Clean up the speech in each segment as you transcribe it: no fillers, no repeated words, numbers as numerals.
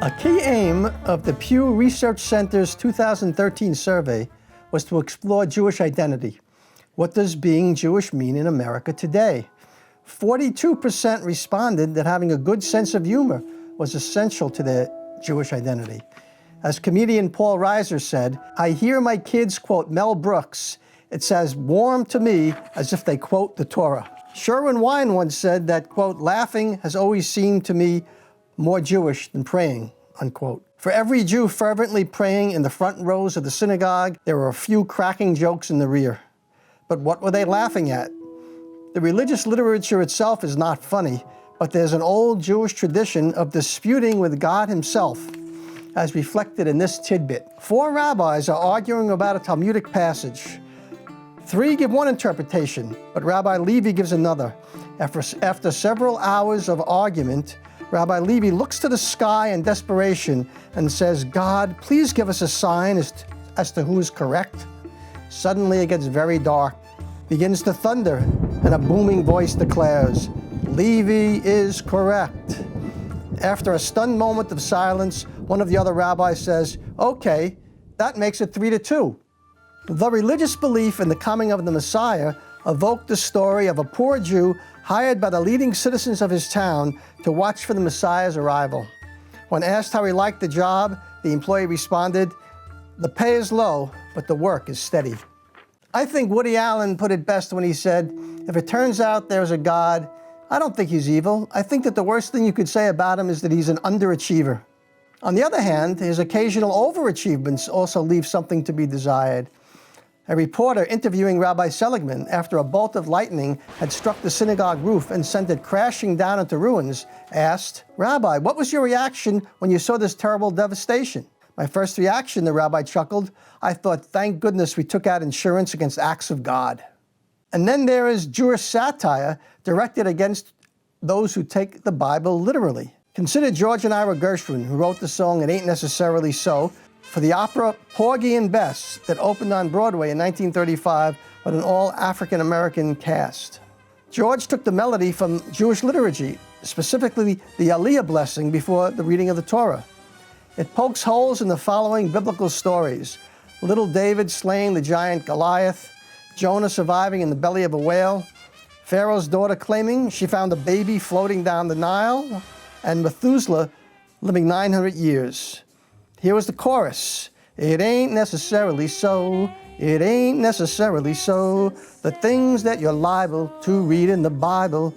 A key aim of the Pew Research Center's 2013 survey was to explore Jewish identity. What does being Jewish mean in America today? 42% responded that having a good sense of humor was essential to their Jewish identity. As comedian Paul Reiser said, "I hear my kids quote Mel Brooks. It's as warm to me as if they quote the Torah." Sherwin Wine once said that, quote, "Laughing has always seemed to me more Jewish than praying," unquote. For every Jew fervently praying in the front rows of the synagogue, there were a few cracking jokes in the rear. But what were they laughing at? The religious literature itself is not funny, but there's an old Jewish tradition of disputing with God himself, as reflected in this tidbit. 4 rabbis are arguing about a Talmudic passage. 3 give one interpretation, but Rabbi Levi gives another. After several hours of argument, Rabbi Levi looks to the sky in desperation and says, "God, please give us a sign as to who is correct." Suddenly it gets very dark, begins to thunder, and a booming voice declares, "Levi is correct." After a stunned moment of silence, one of the other rabbis says, "Okay, that makes it 3-2. The religious belief in the coming of the Messiah evoked the story of a poor Jew hired by the leading citizens of his town to watch for the Messiah's arrival. When asked how he liked the job, the employee responded, "The pay is low, but the work is steady." I think Woody Allen put it best when he said, "If it turns out there's a God, I don't think he's evil. I think that the worst thing you could say about him is that he's an underachiever." On the other hand, his occasional overachievements also leave something to be desired. A reporter interviewing Rabbi Seligman after a bolt of lightning had struck the synagogue roof and sent it crashing down into ruins asked, "Rabbi, what was your reaction when you saw this terrible devastation?" "My first reaction," the rabbi chuckled, "I thought, thank goodness we took out insurance against acts of God." And then there is Jewish satire directed against those who take the Bible literally. Consider George and Ira Gershwin, who wrote the song "It Ain't Necessarily So" for the opera Porgy and Bess that opened on Broadway in 1935 with an all-African-American cast. George took the melody from Jewish liturgy, specifically the Aliyah blessing before the reading of the Torah. It pokes holes in the following biblical stories: little David slaying the giant Goliath, Jonah surviving in the belly of a whale, Pharaoh's daughter claiming she found a baby floating down the Nile, and Methuselah living 900 years. Here was the chorus. "It ain't necessarily so, it ain't necessarily so. The things that you're liable to read in the Bible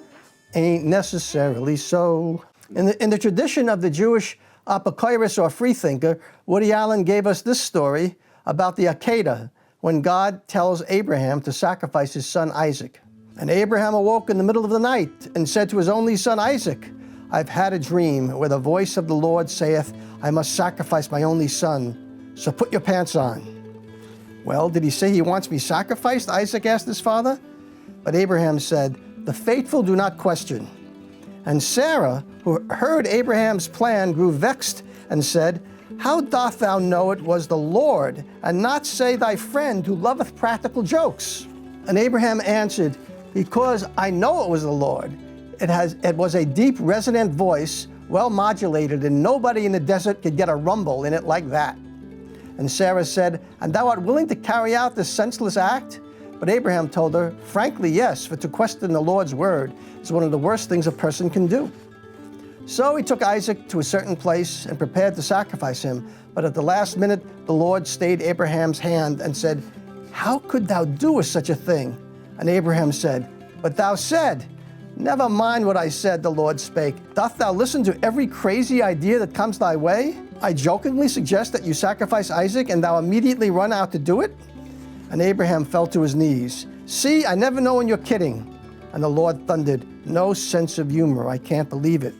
ain't necessarily so." In the tradition of the Jewish apokoros or freethinker, Woody Allen gave us this story about the Akedah, when God tells Abraham to sacrifice his son Isaac. "And Abraham awoke in the middle of the night and said to his only son Isaac, I've had a dream where the voice of the Lord saith, I must sacrifice my only son, so put your pants on." "Well, did he say he wants me sacrificed?" Isaac asked his father. But Abraham said, "The faithful do not question." And Sarah, who heard Abraham's plan, grew vexed and said, "How doth thou know it was the Lord, and not say thy friend who loveth practical jokes?" And Abraham answered, "Because I know it was the Lord. It was a deep, resonant voice, well modulated, and nobody in the desert could get a rumble in it like that." And Sarah said, "And thou art willing to carry out this senseless act?" But Abraham told her, "Frankly, yes, for to question the Lord's word is one of the worst things a person can do." So he took Isaac to a certain place and prepared to sacrifice him. But at the last minute, the Lord stayed Abraham's hand and said, "How could thou do such a thing?" And Abraham said, "But thou said." "Never mind what I said," the Lord spake. "Doth thou listen to every crazy idea that comes thy way? I jokingly suggest that you sacrifice Isaac, and thou immediately run out to do it?" And Abraham fell to his knees. "See, I never know when you're kidding." And the Lord thundered, "No sense of humor, I can't believe it.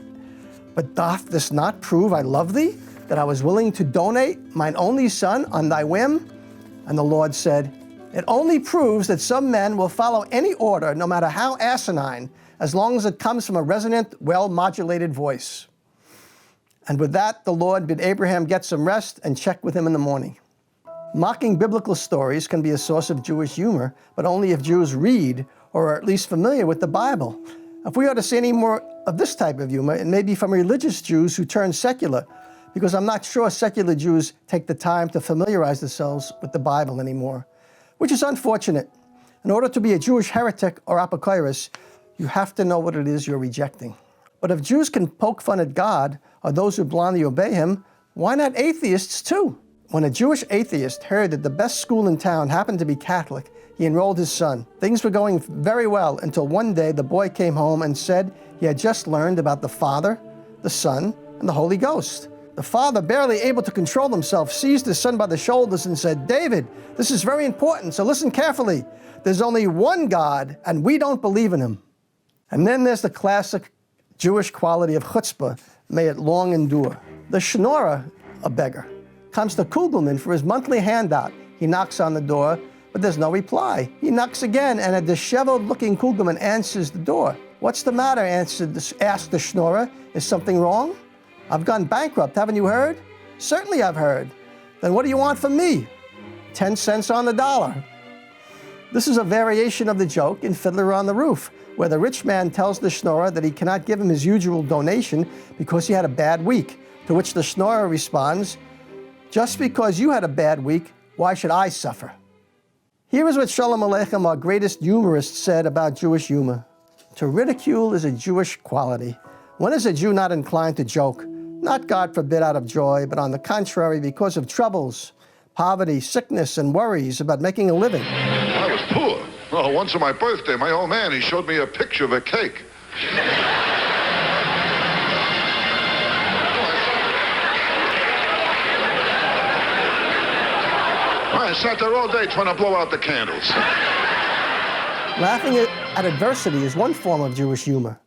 But doth this not prove I love thee, that I was willing to donate mine only son on thy whim?" And the Lord said, "It only proves that some men will follow any order, no matter how asinine, as long as it comes from a resonant, well-modulated voice." And with that, the Lord bid Abraham get some rest and check with him in the morning. Mocking biblical stories can be a source of Jewish humor, but only if Jews read or are at least familiar with the Bible. If we are to see any more of this type of humor, it may be from religious Jews who turn secular, because I'm not sure secular Jews take the time to familiarize themselves with the Bible anymore, which is unfortunate. In order to be a Jewish heretic or apokrys, you have to know what it is you're rejecting. But if Jews can poke fun at God or those who blindly obey him, why not atheists too? When a Jewish atheist heard that the best school in town happened to be Catholic, he enrolled his son. Things were going very well until one day the boy came home and said he had just learned about the Father, the Son, and the Holy Ghost. The father, barely able to control himself, seized his son by the shoulders and said, "David, this is very important, so listen carefully. There's only one God, and we don't believe in him." And then there's the classic Jewish quality of chutzpah, may it long endure. The schnorrer, a beggar, comes to Kugelman for his monthly handout. He knocks on the door, but there's no reply. He knocks again, and a disheveled-looking Kugelman answers the door. "What's the matter?" asked the schnorrer. "Is something wrong?" "I've gone bankrupt, haven't you heard?" "Certainly I've heard." "Then what do you want from me?" 10 cents on the dollar. This is a variation of the joke in Fiddler on the Roof, where the rich man tells the schnorrer that he cannot give him his usual donation because he had a bad week, to which the schnorrer responds, "Just because you had a bad week, why should I suffer?" Here is what Shalom Aleichem, our greatest humorist, said about Jewish humor. "To ridicule is a Jewish quality. When is a Jew not inclined to joke? Not, God forbid, out of joy, but on the contrary, because of troubles, poverty, sickness, and worries about making a living." I was poor. Oh, once on my birthday, my old man, he showed me a picture of a cake. I sat there all day trying to blow out the candles. Laughing at adversity is one form of Jewish humor.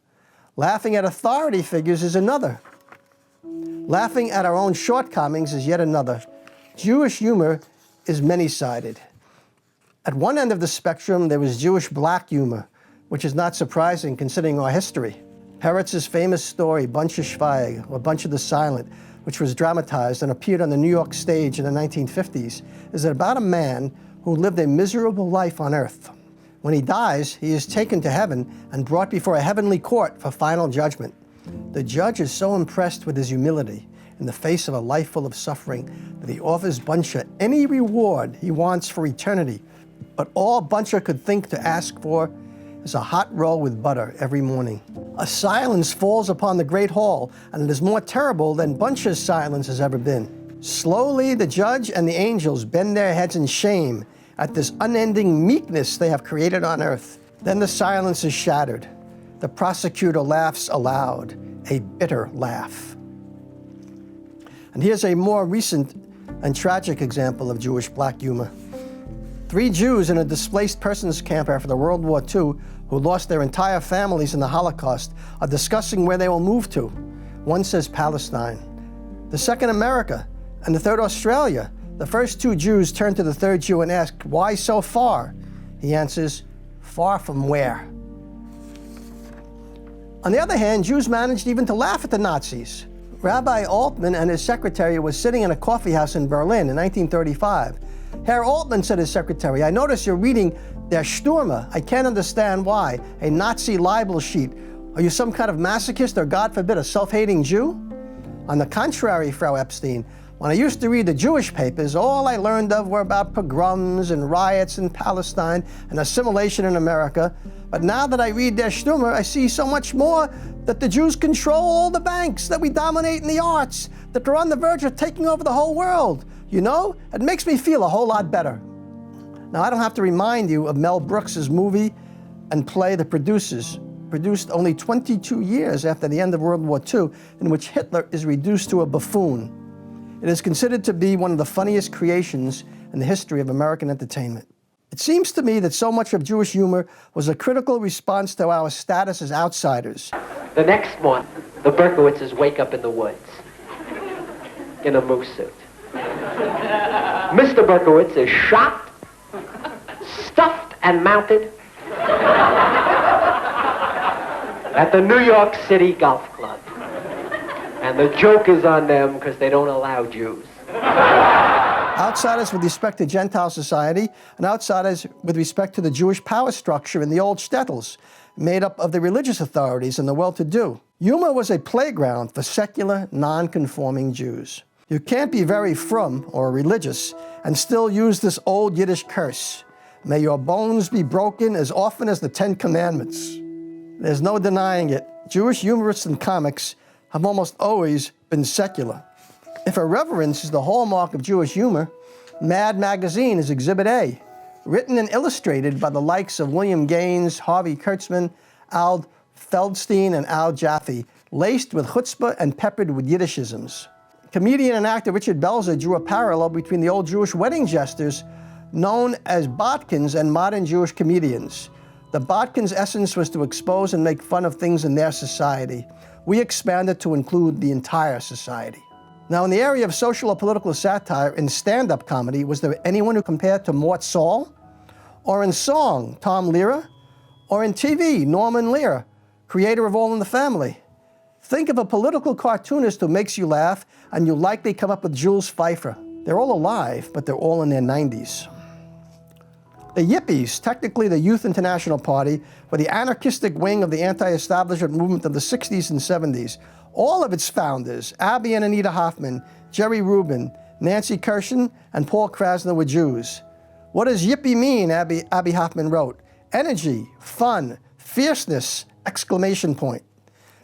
Laughing at authority figures is another. Laughing at our own shortcomings is yet another. Jewish humor is many-sided. At one end of the spectrum, there was Jewish black humor, which is not surprising considering our history. Peretz's famous story, Bunch of Schweig, or Bunch of the Silent, which was dramatized and appeared on the New York stage in the 1950s, is about a man who lived a miserable life on earth. When he dies, he is taken to heaven and brought before a heavenly court for final judgment. The judge is so impressed with his humility in the face of a life full of suffering that he offers Buncha any reward he wants for eternity. But all Buncha could think to ask for is a hot roll with butter every morning. A silence falls upon the great hall, and it is more terrible than Buncha's silence has ever been. Slowly, the judge and the angels bend their heads in shame at this unending meekness they have created on earth. Then the silence is shattered. The prosecutor laughs aloud, a bitter laugh. And here's a more recent and tragic example of Jewish black humor. 3 Jews in a displaced persons camp after World War II, who lost their entire families in the Holocaust, are discussing where they will move to. One says Palestine, the second America, and the third Australia. The first 2 Jews turn to the third Jew and ask, "Why so far?" He answers, "Far from where?" On the other hand, Jews managed even to laugh at the Nazis. Rabbi Altman and his secretary were sitting in a coffee house in Berlin in 1935. Herr Altman said to his secretary, "I notice you're reading Der Stürmer. I can't understand why. A Nazi libel sheet. Are you some kind of masochist or, God forbid, a self-hating Jew?" On the contrary, Frau Epstein, when I used to read the Jewish papers, all I learned of were about pogroms and riots in Palestine and assimilation in America. But now that I read Der Stürmer, I see so much more, that the Jews control all the banks, that we dominate in the arts, that they're on the verge of taking over the whole world. You know, it makes me feel a whole lot better. Now, I don't have to remind you of Mel Brooks's movie and play The Producers, produced only 22 years after the end of World War II, in which Hitler is reduced to a buffoon. It is considered to be one of the funniest creations in the history of American entertainment. It seems to me that so much of Jewish humor was a critical response to our status as outsiders. The next one, the Berkowitzes wake up in the woods in a moose suit. Mr. Berkowitz is shot, stuffed, and mounted at the New York City Golf Club. And the joke is on them because they don't allow Jews. outsiders with respect to Gentile society, and outsiders with respect to the Jewish power structure in the old shtetls, made up of the religious authorities and the well-to-do. Yuma was a playground for secular, non-conforming Jews. You can't be very frum or religious and still use this old Yiddish curse. May your bones be broken as often as the 10 Commandments. There's no denying it. Jewish humorists and comics have almost always been secular. If irreverence is the hallmark of Jewish humor, Mad Magazine is Exhibit A, written and illustrated by the likes of William Gaines, Harvey Kurtzman, Al Feldstein, and Al Jaffe, laced with chutzpah and peppered with Yiddishisms. Comedian and actor Richard Belzer drew a parallel between the old Jewish wedding jesters known as Botkins and modern Jewish comedians. The Botkins' essence was to expose and make fun of things in their society. We expanded to include the entire society. Now, in the area of social or political satire in stand-up comedy, was there anyone who compared to Mort Saul? Or in song, Tom Lehrer? Or in TV, Norman Lear, creator of All in the Family? Think of a political cartoonist who makes you laugh, and you likely come up with Jules Feiffer. They're all alive, but they're all in their 90s. The Yippies, technically the Youth International Party, were the anarchistic wing of the anti-establishment movement of the 60s and 70s. All of its founders, Abby and Anita Hoffman, Jerry Rubin, Nancy Kirshen, and Paul Krasner were Jews. What does yippie mean, Abby Hoffman wrote? Energy, fun, fierceness, exclamation point.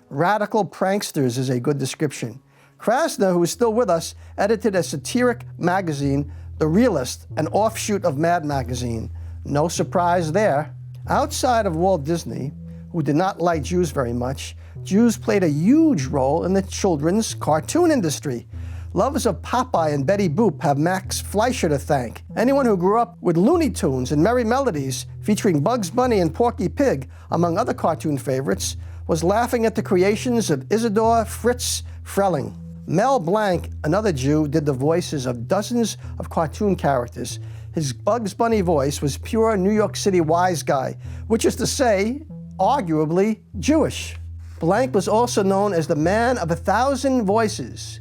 Radical pranksters is a good description. Krasner, who is still with us, edited a satiric magazine, The Realist, an offshoot of Mad Magazine. No surprise there. Outside of Walt Disney, who did not like Jews very much, Jews played a huge role in the children's cartoon industry. Lovers of Popeye and Betty Boop have Max Fleischer to thank. Anyone who grew up with Looney Tunes and Merry Melodies featuring Bugs Bunny and Porky Pig, among other cartoon favorites, was laughing at the creations of Isidore Fritz Frelling. Mel Blanc, another Jew, did the voices of dozens of cartoon characters. His Bugs Bunny voice was pure New York City wise guy, which is to say, arguably Jewish. Blanc was also known as the man of 1,000 voices.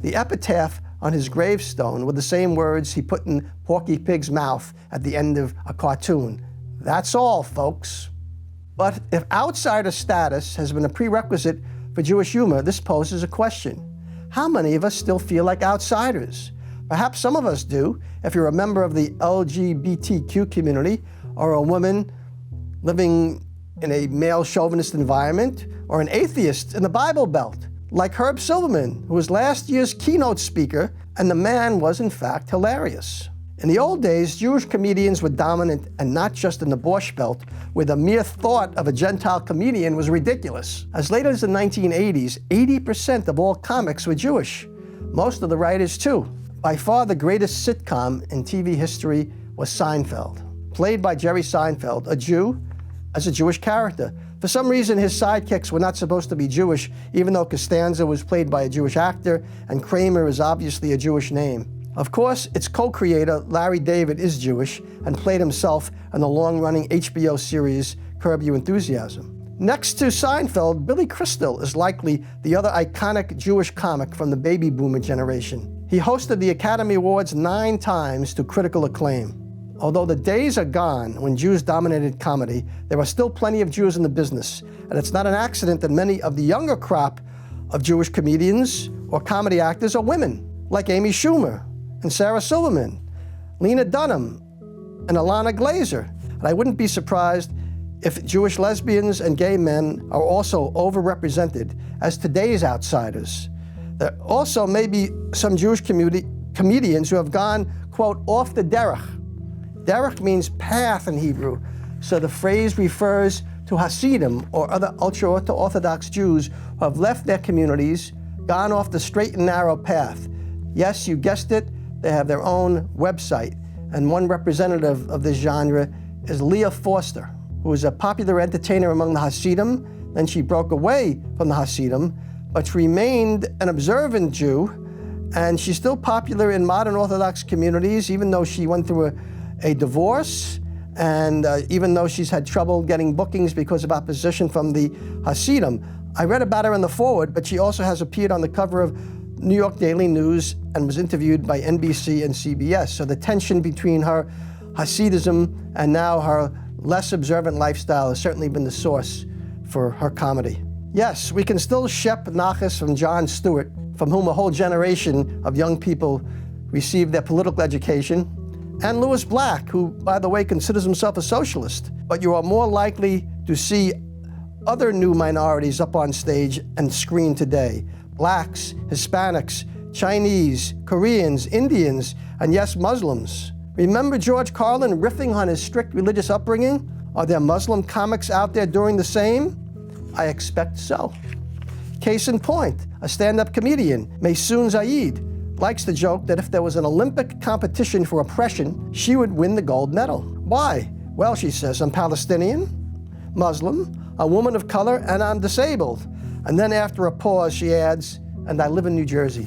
The epitaph on his gravestone were the same words he put in Porky Pig's mouth at the end of a cartoon. That's all, folks. But if outsider status has been a prerequisite for Jewish humor, this poses a question. How many of us still feel like outsiders? Perhaps some of us do, if you're a member of the LGBTQ community, or a woman living in a male chauvinist environment, or an atheist in the Bible Belt, like Herb Silverman, who was last year's keynote speaker, and the man was in fact hilarious. In the old days, Jewish comedians were dominant, and not just in the Borscht Belt, where the mere thought of a Gentile comedian was ridiculous. As late as the 1980s, 80% of all comics were Jewish. Most of the writers too. By far the greatest sitcom in TV history was Seinfeld. Played by Jerry Seinfeld, a Jew, as a Jewish character. For some reason, his sidekicks were not supposed to be Jewish, even though Costanza was played by a Jewish actor, and Kramer is obviously a Jewish name. Of course, its co-creator, Larry David, is Jewish and played himself in the long-running HBO series Curb Your Enthusiasm. Next to Seinfeld, Billy Crystal is likely the other iconic Jewish comic from the baby boomer generation. He hosted the Academy Awards 9 times to critical acclaim. Although the days are gone when Jews dominated comedy, there are still plenty of Jews in the business, and it's not an accident that many of the younger crop of Jewish comedians or comedy actors are women, like Amy Schumer and Sarah Silverman, Lena Dunham, and Alana Glazer. And I wouldn't be surprised if Jewish lesbians and gay men are also overrepresented as today's outsiders. There also may be some Jewish comedians who have gone, quote, off the derech. Derech means path in Hebrew, so the phrase refers to Hasidim or other ultra-Orthodox Jews who have left their communities, gone off the straight and narrow path. Yes, you guessed it, they have their own website, and one representative of this genre is Leah Foster, who was a popular entertainer among the Hasidim. Then she broke away from the Hasidim, but she remained an observant Jew, and she's still popular in modern Orthodox communities, even though she went through a divorce, and even though she's had trouble getting bookings because of opposition from the Hasidim. I read about her in the foreword, but she also has appeared on the cover of New York Daily News and was interviewed by NBC and CBS. So the tension between her Hasidism and now her less observant lifestyle has certainly been the source for her comedy. Yes, we can still shep nachas from Jon Stewart, from whom a whole generation of young people received their political education, and Louis Black, who, by the way, considers himself a socialist. But you are more likely to see other new minorities up on stage and screen today. Blacks, Hispanics, Chinese, Koreans, Indians, and yes, Muslims. Remember George Carlin riffing on his strict religious upbringing? Are there Muslim comics out there doing the same? I expect so. Case in point, a stand-up comedian, Maysoon Zayid, likes to joke that if there was an Olympic competition for oppression, she would win the gold medal. Why? Well, she says, I'm Palestinian, Muslim, a woman of color, and I'm disabled. And then after a pause, she adds, and I live in New Jersey.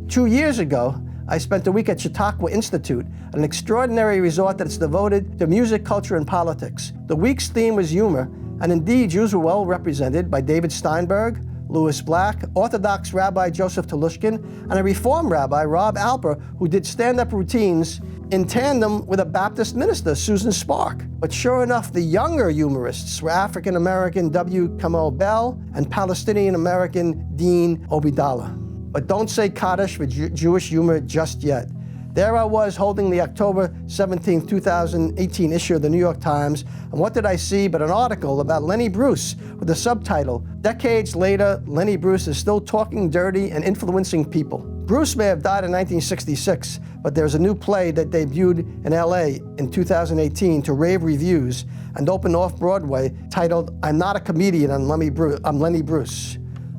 2 years ago, I spent a week at Chautauqua Institute, an extraordinary resort that's devoted to music, culture, and politics. The week's theme was humor, and indeed, Jews were well represented by David Steinberg, Louis Black, Orthodox Rabbi Joseph Telushkin, and a Reform Rabbi, Rob Alper, who did stand-up routines in tandem with a Baptist minister, Susan Spark. But sure enough, the younger humorists were African-American W. Kamau Bell and Palestinian-American Dean Obidallah. But don't say Kaddish for Jewish humor just yet. There I was holding the October 17, 2018 issue of the New York Times, and what did I see but an article about Lenny Bruce with the subtitle, Decades Later, Lenny Bruce is Still Talking Dirty and Influencing People. Bruce may have died in 1966, but there's a new play that debuted in LA in 2018 to rave reviews and opened off-Broadway titled, I'm Not a Comedian, I'm Lenny Bruce.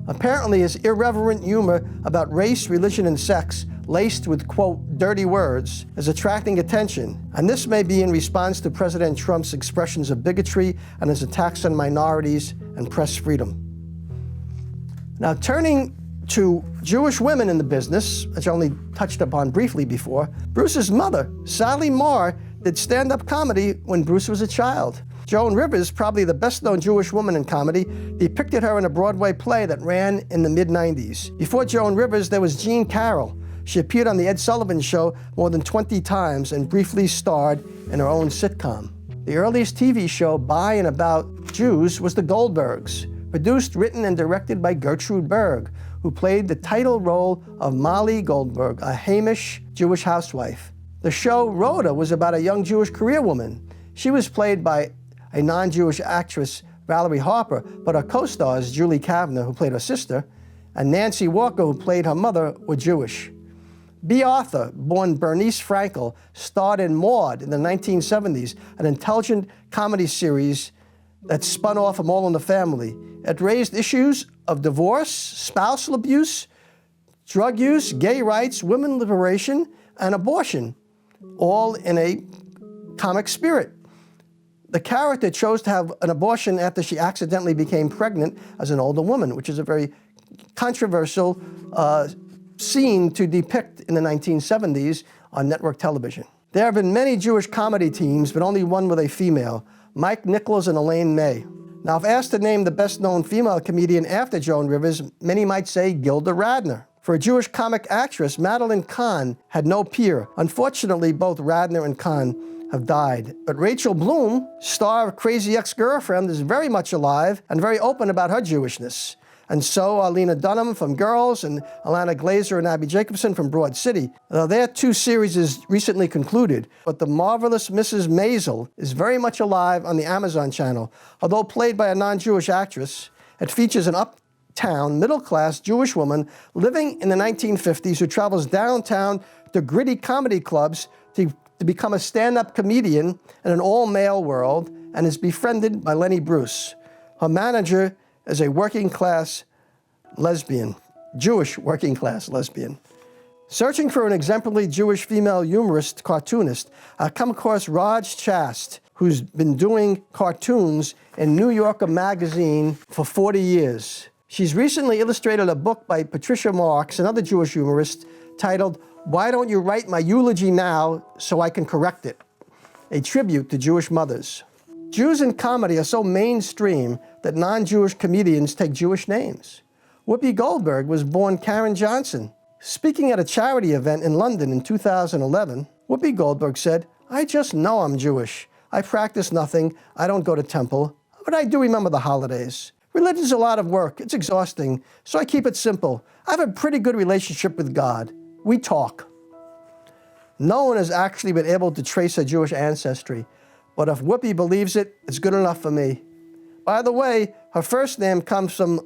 Apparently his irreverent humor about race, religion, and sex, laced with, quote, dirty words, is attracting attention. And this may be in response to President Trump's expressions of bigotry and his attacks on minorities and press freedom. Now, turning to Jewish women in the business, which I only touched upon briefly before, Bruce's mother, Sally Marr, did stand-up comedy when Bruce was a child. Joan Rivers, probably the best-known Jewish woman in comedy, depicted her in a Broadway play that ran in the mid-90s. Before Joan Rivers, there was Jean Carroll. She appeared on The Ed Sullivan Show more than 20 times and briefly starred in her own sitcom. The earliest TV show by and about Jews was The Goldbergs, produced, written, and directed by Gertrude Berg, who played the title role of Molly Goldberg, a Hamish Jewish housewife. The show Rhoda was about a young Jewish career woman. She was played by a non-Jewish actress, Valerie Harper, but her co-stars, Julie Kavner, who played her sister, and Nancy Walker, who played her mother, were Jewish. B. Arthur, born Bernice Frankel, starred in Maude in the 1970s, an intelligent comedy series that spun off from All in the Family. It raised issues of divorce, spousal abuse, drug use, gay rights, women liberation, and abortion, all in a comic spirit. The character chose to have an abortion after she accidentally became pregnant as an older woman, which is a very controversial scene to depict in the 1970s on network television. There have been many Jewish comedy teams, but only one with a female, Mike Nichols and Elaine May. Now, if asked to name the best-known female comedian after Joan Rivers, many might say Gilda Radner. For a Jewish comic actress, Madeline Kahn had no peer. Unfortunately, both Radner and Kahn have died. But Rachel Bloom, star of Crazy Ex-Girlfriend, is very much alive and very open about her Jewishness. And so are Lena Dunham from Girls and Alana Glazer and Abby Jacobson from Broad City. Their two series is recently concluded, but The Marvelous Mrs. Maisel is very much alive on the Amazon channel. Although played by a non-Jewish actress, it features an uptown, middle-class Jewish woman living in the 1950s who travels downtown to gritty comedy clubs to become a stand-up comedian in an all-male world and is befriended by Lenny Bruce. Her manager is a working-class lesbian, Jewish working-class lesbian. Searching for an exemplary Jewish female humorist, cartoonist, I come across Raj Chast, who's been doing cartoons in New Yorker magazine for 40 years. She's recently illustrated a book by Patricia Marks, another Jewish humorist, titled, Why Don't You Write My Eulogy Now So I Can Correct It? A tribute to Jewish mothers. Jews in comedy are so mainstream that non-Jewish comedians take Jewish names. Whoopi Goldberg was born Karen Johnson. Speaking at a charity event in London in 2011, Whoopi Goldberg said, "I just know I'm Jewish. I practice nothing. I don't go to temple, but I do remember the holidays. Religion's a lot of work. It's exhausting, so I keep it simple. I have a pretty good relationship with God. We talk." No one has actually been able to trace her Jewish ancestry, but if Whoopi believes it, it's good enough for me. By the way, her first name comes from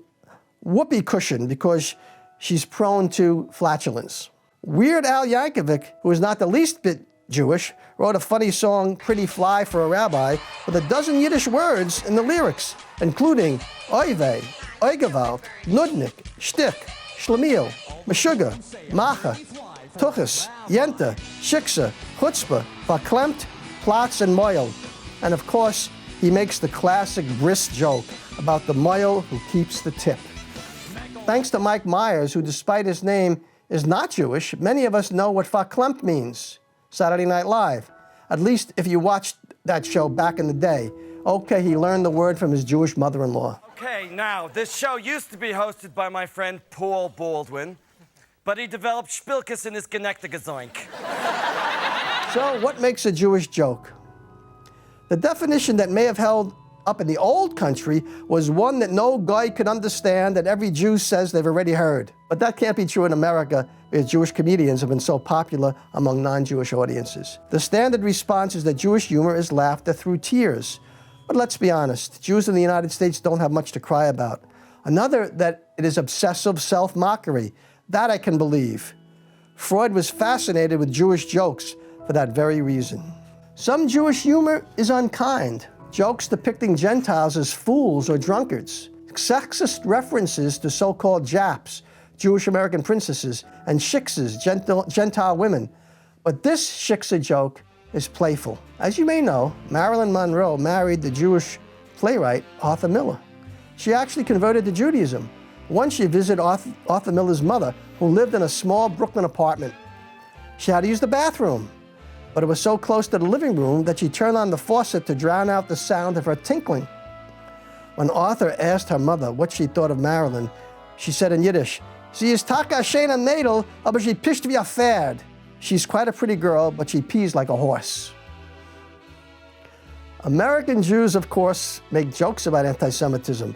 whoopee cushion because she's prone to flatulence. Weird Al Yankovic, who is not the least bit Jewish, wrote a funny song, Pretty Fly for a Rabbi, with a dozen Yiddish words in the lyrics, including Oive, Oigewalt, Nudnik, Shtik, Shlemiel, Meshuggah, Macha, Tuchas, Yenta, Shiksa, Chutzpah, Verklempt, Plotz, and Moil. And of course, he makes the classic bris joke about the Moil who keeps the tip. Thanks to Mike Myers, who despite his name is not Jewish, many of us know what Verklempt means. Saturday Night Live. At least if you watched that show back in the day. Okay, he learned the word from his Jewish mother-in-law. Okay, now, this show used to be hosted by my friend Paul Baldwin, but he developed Spilkes in his Genektegezoink. So what makes a Jewish joke? The definition that may have held up in the old country was one that no guy could understand that every Jew says they've already heard. But that can't be true in America, because Jewish comedians have been so popular among non-Jewish audiences. The standard response is that Jewish humor is laughter through tears. But let's be honest, Jews in the United States don't have much to cry about. Another, that it is obsessive self-mockery. That I can believe. Freud was fascinated with Jewish jokes for that very reason. Some Jewish humor is unkind. Jokes depicting Gentiles as fools or drunkards. Sexist references to so-called Japs, Jewish American princesses, and shiksas, Gentile women. But this shiksa joke is playful. As you may know, Marilyn Monroe married the Jewish playwright Arthur Miller. She actually converted to Judaism. Once she visited Arthur Miller's mother, who lived in a small Brooklyn apartment. She had to use the bathroom, but it was so close to the living room that she turned on the faucet to drown out the sound of her tinkling. When Arthur asked her mother what she thought of Marilyn, she said in Yiddish, "Sie ist taka schöne Mädel, aber sie pischt wie a Pferd." She's quite a pretty girl, but she pees like a horse. American Jews, of course, make jokes about anti-Semitism.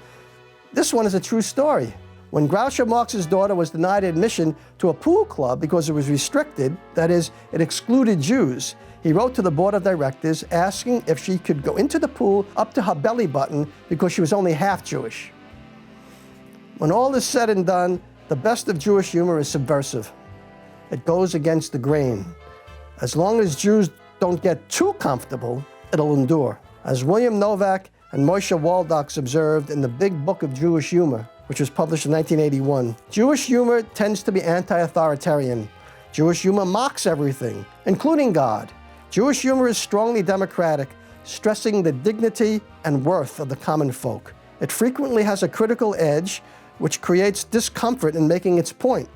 This one is a true story. When Groucho Marx's daughter was denied admission to a pool club because it was restricted, that is, it excluded Jews, he wrote to the board of directors asking if she could go into the pool up to her belly button because she was only half Jewish. When all is said and done, the best of Jewish humor is subversive. It goes against the grain. As long as Jews don't get too comfortable, it'll endure. As William Novak and Moshe Waldoks observed in the Big Book of Jewish Humor, which was published in 1981, Jewish humor tends to be anti-authoritarian. Jewish humor mocks everything, including God. Jewish humor is strongly democratic, stressing the dignity and worth of the common folk. It frequently has a critical edge, which creates discomfort in making its point.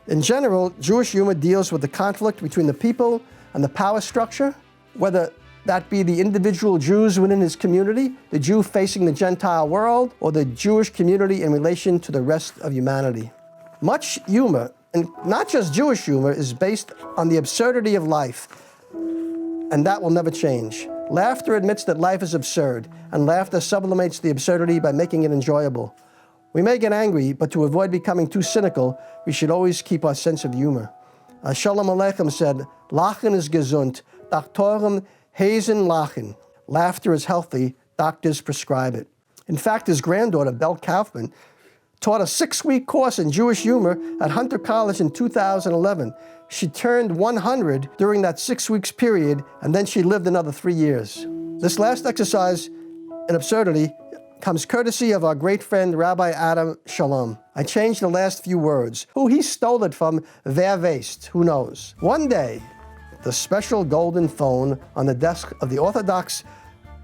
In general, Jewish humor deals with the conflict between the people and the power structure, whether that be the individual Jews within his community, the Jew facing the Gentile world, or the Jewish community in relation to the rest of humanity. Much humor, and not just Jewish humor, is based on the absurdity of life, and that will never change. Laughter admits that life is absurd, and laughter sublimates the absurdity by making it enjoyable. We may get angry, but to avoid becoming too cynical, we should always keep our sense of humor. Shalom Aleichem said, "Lachen is gesund, Doktoren Hazen Lachen." Laughter is healthy, doctors prescribe it. In fact, his granddaughter, Belle Kaufman, taught a 6-week course in Jewish humor at Hunter College in 2011. She turned 100 during that 6 weeks period, and then she lived another 3 years. This last exercise in absurdity comes courtesy of our great friend, Rabbi Adam Shalom. I changed the last few words. Who he stole it from, wer weiß, who knows. One day, the special golden phone on the desk of the Orthodox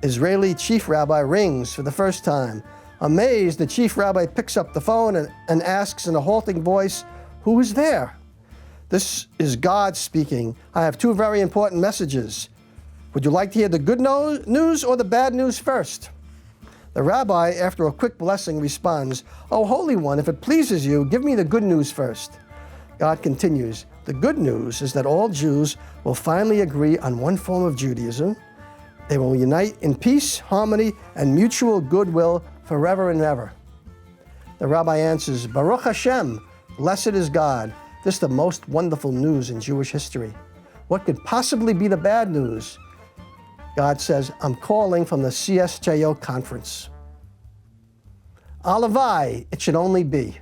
Israeli chief rabbi rings for the first time. Amazed, the chief rabbi picks up the phone and asks in a halting voice, "Who is there?" "This is God speaking. I have 2 very important messages. Would you like to hear the good news or the bad news first?" The rabbi, after a quick blessing, responds, "O Holy One, if it pleases you, give me the good news first." God continues, "The good news is that all Jews will finally agree on one form of Judaism. They will unite in peace, harmony, and mutual goodwill forever and ever." The rabbi answers, "Baruch Hashem, blessed is God. This is the most wonderful news in Jewish history. What could possibly be the bad news?" God says, "I'm calling from the CSJO conference." Alavai, it should only be.